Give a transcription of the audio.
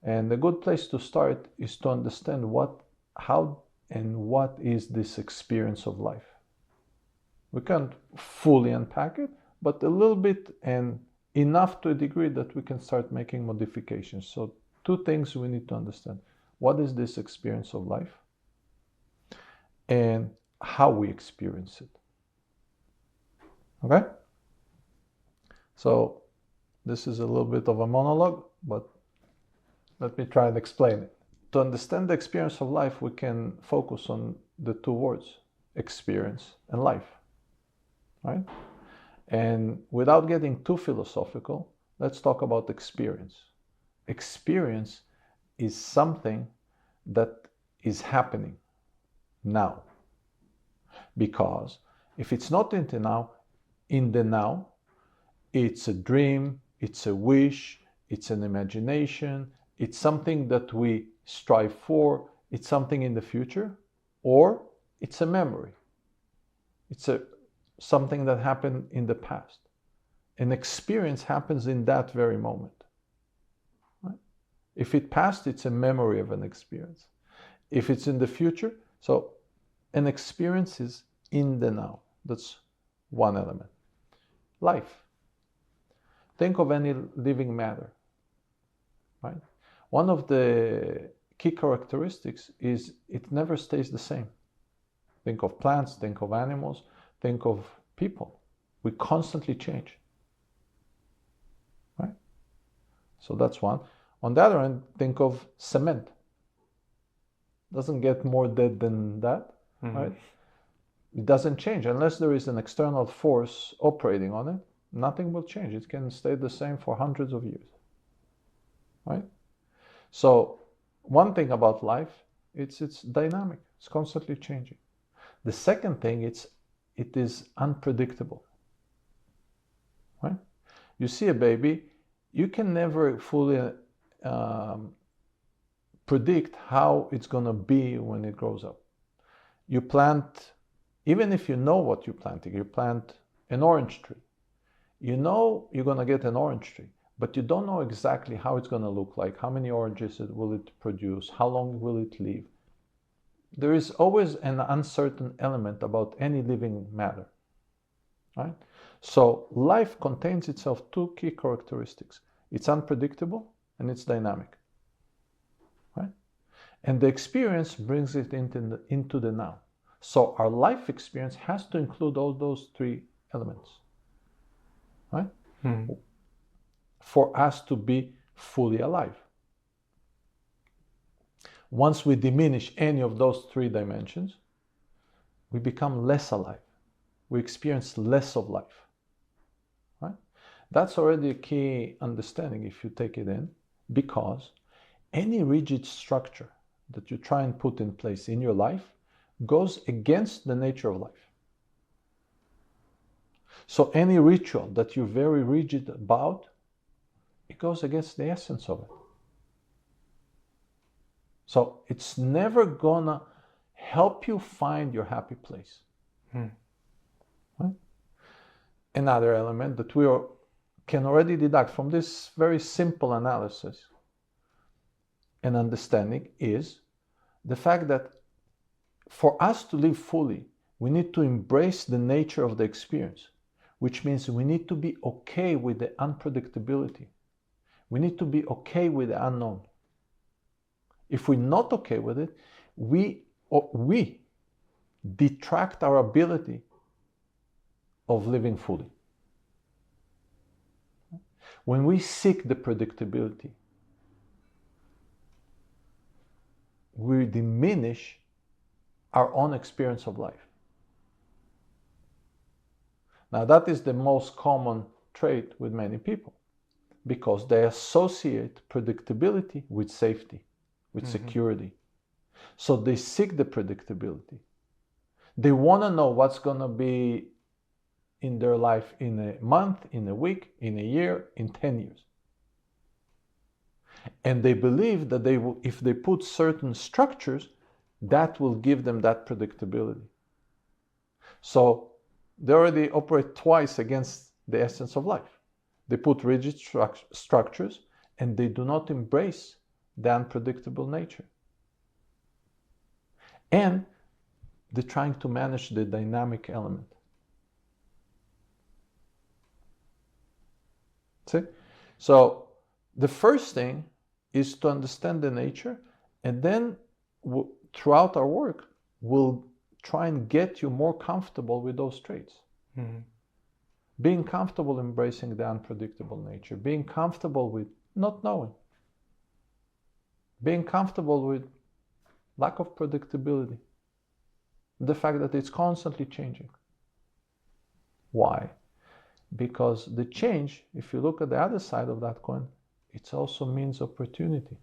And a good place to start is to understand how and what is this experience of life. We can't fully unpack it, but a little bit, and enough to a degree that we can start making modifications. So 2 things we need to understand. What is this experience of life? And how we experience it. Okay? So this is a little bit of a monologue, but let me try and explain it. To understand the experience of life, we can focus on the 2 words, experience and life, right? And without getting too philosophical, let's talk about experience. Experience is something that is happening now. Because if it's not in the now, it's a dream, it's a wish, it's an imagination, it's something that we strive for, it's something in the future, or it's a memory. It's something that happened in the past. An experience happens in that very moment. Right? If it passed, it's a memory of an experience. If it's in the future, so an experience is in the now. That's one element. Life. Think of any living matter. Right? One of the key characteristics is it never stays the same. Think of plants, think of animals, think of people. We constantly change. Right? So that's one. On the other hand, think of cement. Doesn't get more dead than that, right? It doesn't change unless there is an external force operating on it. Nothing will change. It can stay the same for hundreds of years, right? So one thing about life, it's dynamic. It's constantly changing. The second thing, it is unpredictable, right? You see a baby, you can never fully predict how it's going to be when it grows up. You plant, even if you know what you're planting, you plant an orange tree. You know you're going to get an orange tree, but you don't know exactly how it's going to look like, how many oranges will it produce, how long will it live. There is always an uncertain element about any living matter, right? So life contains itself 2 key characteristics. It's unpredictable and it's dynamic, right? And the experience brings it into the now. So our life experience has to include all those 3 elements, right? For us to be fully alive. Once we diminish any of those 3 dimensions, we become less alive. We experience less of life, right? That's already a key understanding if you take it in, because any rigid structure that you try and put in place in your life goes against the nature of life. So any ritual that you're very rigid about, it goes against the essence of it. So it's never gonna help you find your happy place. Right? Another element that we can already deduct from this very simple analysis and understanding is the fact that for us to live fully, we need to embrace the nature of the experience, which means we need to be okay with the unpredictability. We need to be okay with the unknown. If we're not okay with it, we detract our ability of living fully. When we seek the predictability, we diminish our own experience of life. Now that is the most common trait with many people, because they associate predictability with safety, with security. So they seek the predictability. They want to know what's going to be in their life in a month, in a week, in a year, in 10 years. And they believe that they will, if they put certain structures, that will give them that predictability. So they already operate twice against the essence of life. They put rigid structures and they do not embrace the unpredictable nature. And they're trying to manage the dynamic element. See? So the first thing is to understand the nature, and then throughout our work, we'll try and get you more comfortable with those traits. Mm-hmm. Being comfortable embracing the unpredictable nature, being comfortable with not knowing, being comfortable with lack of predictability, the fact that it's constantly changing. Why? Because the change, if you look at the other side of that coin, it also means opportunity.